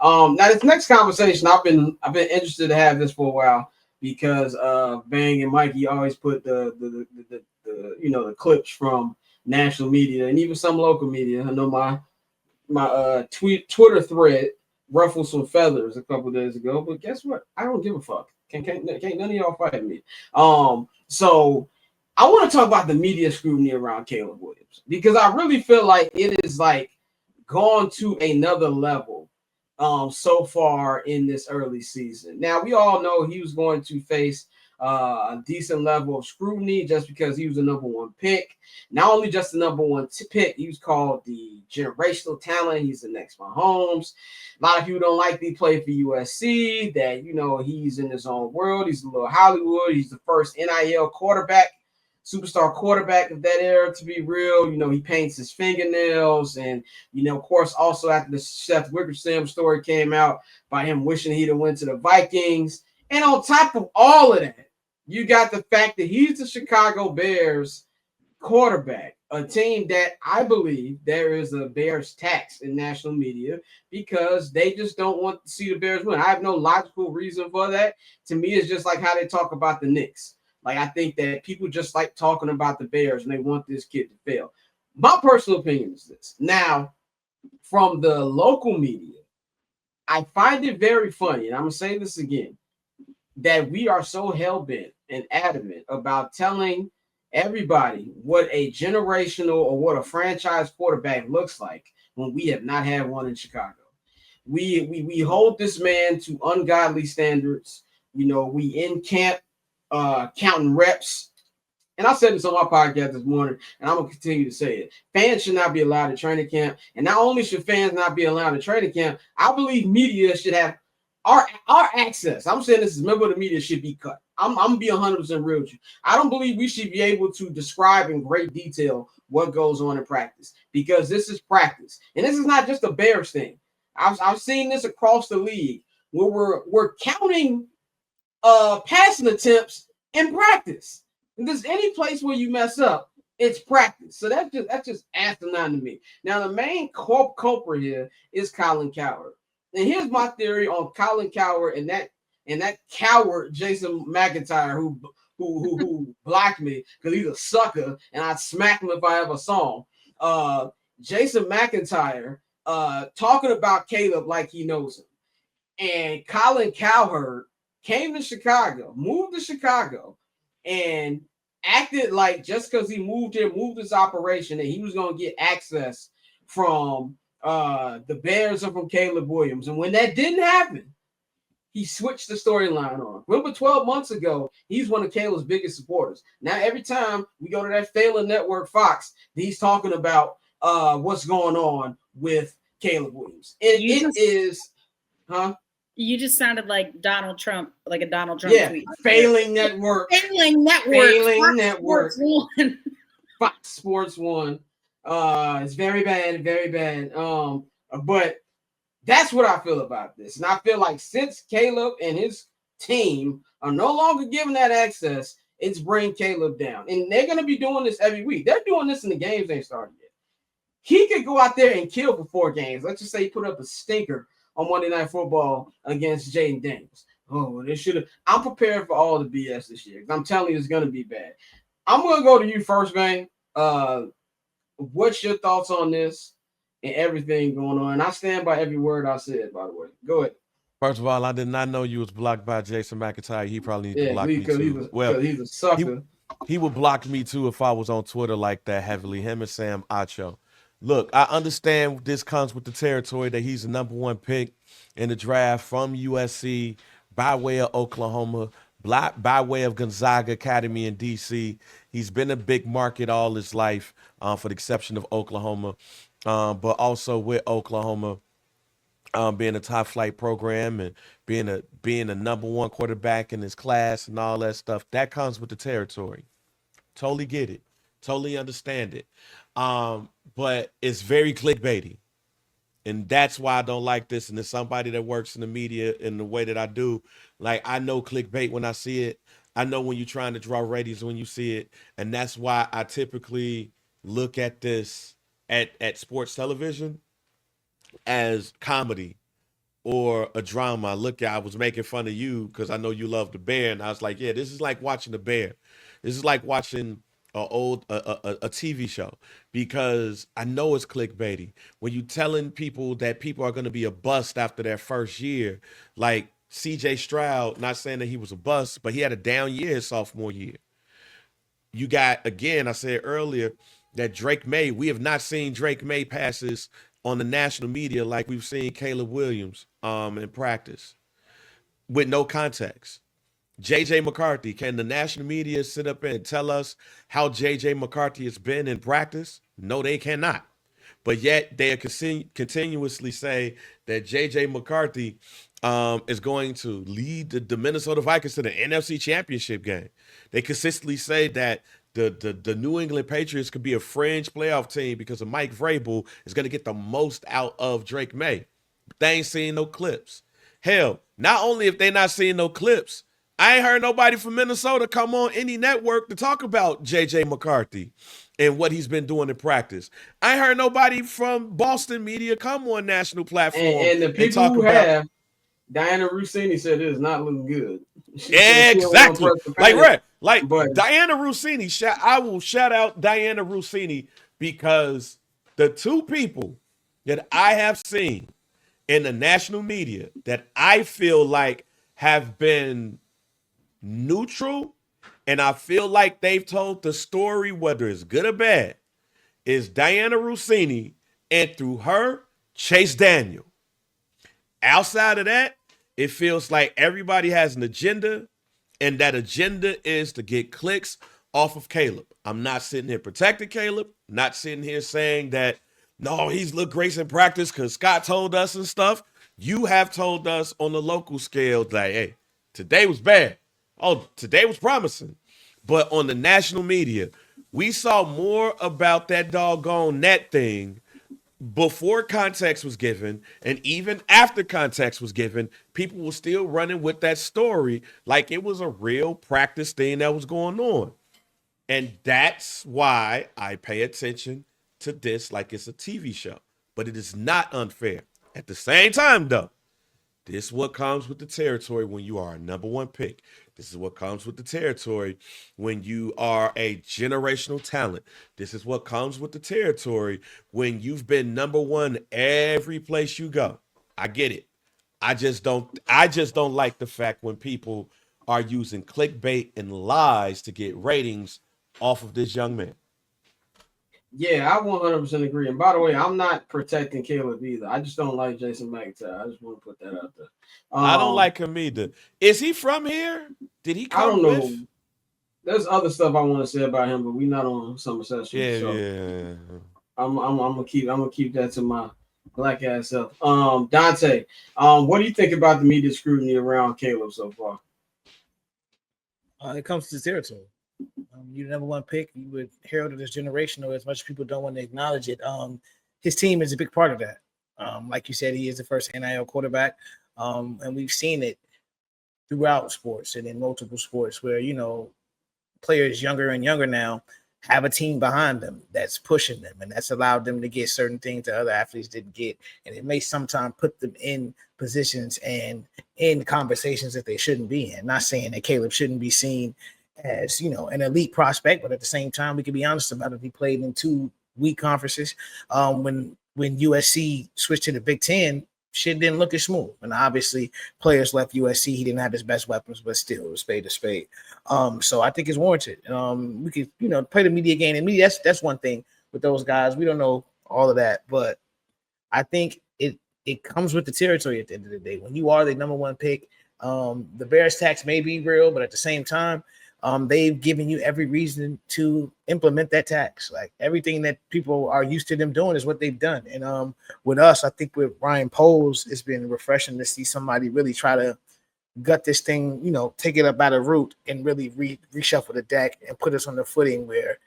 Now this next conversation, I've been interested to have this for a while because Bang and Mikey always put the clips from national media and even some local media. I know my Twitter thread ruffled some feathers a couple days ago, but guess what? I don't give a fuck. Can't none of y'all fight me. So I want to talk about the media scrutiny around Caleb Williams because I really feel like it is like gone to another level so far in this early season. Now we all know he was going to face a decent level of scrutiny just because he was the number one pick. Not only just the number one pick, he was called the generational talent. He's the next Mahomes. A lot of people don't like that he played for USC, that, he's in his own world. He's a little Hollywood. He's the first NIL quarterback, superstar quarterback of that era, to be real. He paints his fingernails. And, of course, also after the Seth Wickersham story came out by him wishing he'd have went to the Vikings. And on top of all of that, you got the fact that he's the Chicago Bears quarterback, a team that I believe there is a Bears tax in national media because they just don't want to see the Bears win. I have no logical reason for that. To me, it's just like how they talk about the Knicks. Like, I think that people just like talking about the Bears and they want this kid to fail. My personal opinion is this. Now, from the local media, I find it very funny, and I'm going to say this again, that we are so hell-bent and adamant about telling everybody what a generational or what a franchise quarterback looks like when we have not had one in Chicago. We hold this man to ungodly standards. We in camp counting reps. And I said this on my podcast this morning, and I'm going to continue to say it. Fans should not be allowed in training camp. And not only should fans not be allowed in training camp, I believe media should have our access. I'm saying this is member of the media should be cut. I'm going to be 100% real with you. I don't believe we should be able to describe in great detail what goes on in practice because this is practice. And this is not just a Bears thing. I've seen this across the league where we're counting passing attempts in practice. If there's any place where you mess up, it's practice. So that's just asinine to me. Now the main culprit here is Colin Cowherd. And here's my theory on Colin Cowherd and that coward Jason McIntyre who blocked me because he's a sucker and I'd smack him if I ever saw him. Jason McIntyre talking about Caleb like he knows him. And Colin Cowherd came to Chicago, moved to Chicago, and acted like just because he moved here, moved his operation, and he was going to get access from the Bears or from Caleb Williams. And when that didn't happen, he switched the storyline on. Remember 12 months ago, he's one of Caleb's biggest supporters. Now, every time we go to that failing network, Fox, he's talking about what's going on with Caleb Williams. You just sounded like Donald Trump, like a Donald Trump tweet. Failing network. Failing network. Fox Sports One. It's very bad, very bad. But that's what I feel about this. And I feel like since Caleb and his team are no longer given that access, it's bringing Caleb down. And they're going to be doing this every week. They're doing this in the games ain't started yet. He could go out there and kill for 4 games. Let's just say he put up a stinker on Monday Night Football against Jaden Daniels. Oh, they should have. I'm prepared for all the BS this year. I'm telling you, it's going to be bad. I'm going to go to you first, Bang. What's your thoughts on this and everything going on? And I stand by every word I said, by the way. Go ahead. First of all, I did not know you was blocked by Jason McIntyre. He probably needs to block me too. He's a sucker. He would block me too if I was on Twitter like that heavily. Him and Sam Acho. Look, I understand this comes with the territory that he's the number 1 pick in the draft from USC by way of Oklahoma, by way of Gonzaga Academy in D.C. He's been a big market all his life, for the exception of Oklahoma, but also with Oklahoma being a top flight program and being a number 1 quarterback in his class and all that stuff. That comes with the territory. Totally get it. Totally understand it. But it's very clickbaity. And that's why I don't like this. And as somebody that works in the media in the way that I do, like, I know clickbait when I see it. I know when you're trying to draw ratings when you see it. And that's why I typically look at this at sports television as comedy or a drama. Look, I was making fun of you because I know you love the Bear, and I was like, yeah, this is like watching the Bear. This is like watching a TV show because I know it's clickbaity. When you telling people that people are going to be a bust after their first year, like CJ Stroud, not saying that he was a bust, but he had a down year his sophomore year. You got, again, I said earlier that Drake May, we have not seen Drake May passes on the national media like we've seen Caleb Williams in practice with no context. JJ McCarthy, can the national media sit up and tell us how JJ McCarthy has been in practice? No, they cannot. But yet they continuously say that JJ McCarthy is going to lead the Minnesota Vikings to the NFC Championship game. They consistently say that the New England Patriots could be a fringe playoff team because of Mike Vrabel is going to get the most out of Drake May. But they ain't seen no clips. Hell, not only if they not seeing no clips, I ain't heard nobody from Minnesota come on any network to talk about JJ McCarthy and what he's been doing in practice. I ain't heard nobody from Boston media come on national platform and the people talk who about. have, Diana Rossini said it is not looking good. She Exactly. but Diana Rossini, I will shout out Diana Rossini because the two people that I have seen in the national media that I feel like have been neutral and I feel like they've told the story, whether it's good or bad, is Diana Rossini and through her, Chase Daniel. Outside of that, it feels like everybody has an agenda, and that agenda is to get clicks off of Caleb. I'm not sitting here protecting Caleb, not sitting here saying that, no, he's looked great in practice because Scott told us and stuff. You have told us on the local scale that, hey, today was bad. Oh, today was promising. But on the national media, we saw more about that doggone net thing before context was given, and even after context was given, people were still running with that story like it was a real practice thing that was going on. And that's why I pay attention to this like it's a TV show. But it is not unfair. At the same time, though, this is what comes with the territory when you are a number one pick. This is what comes with the territory when you are a generational talent. This is what comes with the territory when you've been number one every place you go. I get it. I just don't like the fact when people are using clickbait and lies to get ratings off of this young man. yeah, I 100% agree. And by the way, I'm not protecting Caleb either. I just don't like Jason McIntyre. I just want to put that out there. I don't like him either. Is he from here? Did he I don't come know. with? There's other stuff I want to say about him, but we're not on Summer Session. Yeah, So yeah. I'm gonna keep that to my black ass self. Dante, what do you think about the media scrutiny around Caleb so far? It comes to territory. You're the number one pick. You would herald this generational as much as people don't want to acknowledge it. His team is a big part of that. Like you said, he is the first NIL quarterback. And we've seen it throughout sports and in multiple sports where, players younger and younger now have a team behind them that's pushing them, and that's allowed them to get certain things that other athletes didn't get. And it may sometimes put them in positions and in conversations that they shouldn't be in. Not saying that Caleb shouldn't be seen as, an elite prospect, but at the same time, we can be honest about it. He played in 2 weak conferences. When USC switched to the Big Ten, shit didn't look as smooth. And obviously, players left USC. He didn't have his best weapons, but still, it was spade to spade. So I think it's warranted. We could, play the media game. And media, that's one thing with those guys. We don't know all of that, but I think it comes with the territory at the end of the day. When you are the number one pick, the Bears tax may be real, but at the same time, they've given you every reason to implement that tax. Like everything that people are used to them doing is what they've done. And with us, I think with Ryan Poles, it's been refreshing to see somebody really try to gut this thing, take it up by the root and really reshuffle the deck and put us on the footing where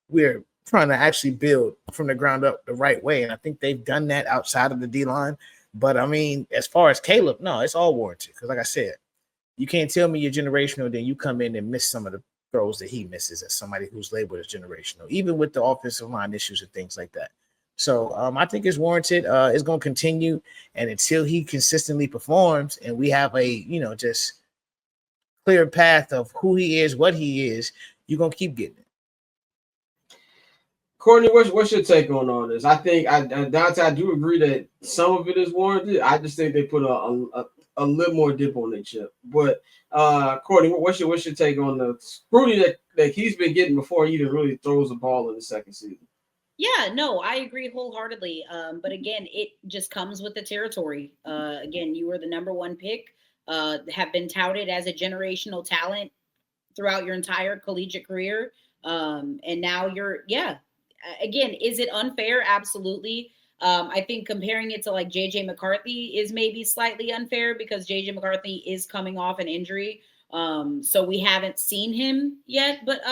we're trying to actually build from the ground up the right way. And I think they've done that outside of the D-line. But I mean, as far as Caleb, no, it's all warranted. Because like I said, you can't tell me you're generational, then you come in and miss some of the throws that he misses as somebody who's labeled as generational, even with the offensive line issues and things like that. So I think it's warranted. It's going to continue, and until he consistently performs, and we have a just clear path of who he is, what he is, you're going to keep getting it. Courtney, what's your take on all this? I think Dante, I do agree that some of it is warranted. I just think they put a little more dip on their chip. But Courtney, what's your take on the scrutiny that he's been getting before he even really throws the ball in the second season? Yeah, no, I agree wholeheartedly. But again, it just comes with the territory. Again, you were the number one pick, have been touted as a generational talent throughout your entire collegiate career. And now again, is it unfair? Absolutely. I think comparing it to like JJ McCarthy is maybe slightly unfair because JJ McCarthy is coming off an injury. So we haven't seen him yet, but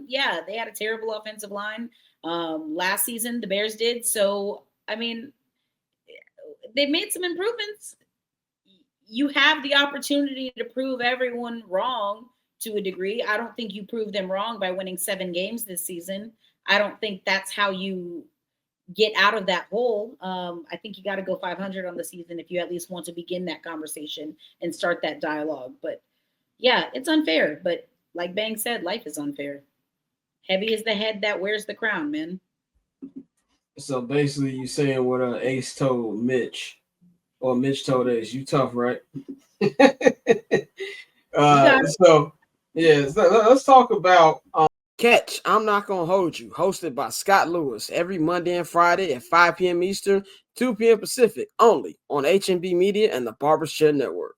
yeah, they had a terrible offensive line last season. The Bears did. So, I mean, they've made some improvements. You have the opportunity to prove everyone wrong to a degree. I don't think you prove them wrong by winning 7 games this season. I don't think that's how you get out of that hole. I think you got to go 500 on the season if you at least want to begin that conversation and start that dialogue. But yeah, it's unfair. But like Bang said, life is unfair. Heavy is the head that wears the crown, man. So basically, you saying what Ace told Mitch, or Mitch told Ace, you tough, right? So let's talk about Catch, I'm Not Gonna Hold You, hosted by Scott Lewis every Monday and Friday at 5 p.m. Eastern, 2 p.m. Pacific, only on HMB Media and the Barber's Chair Network.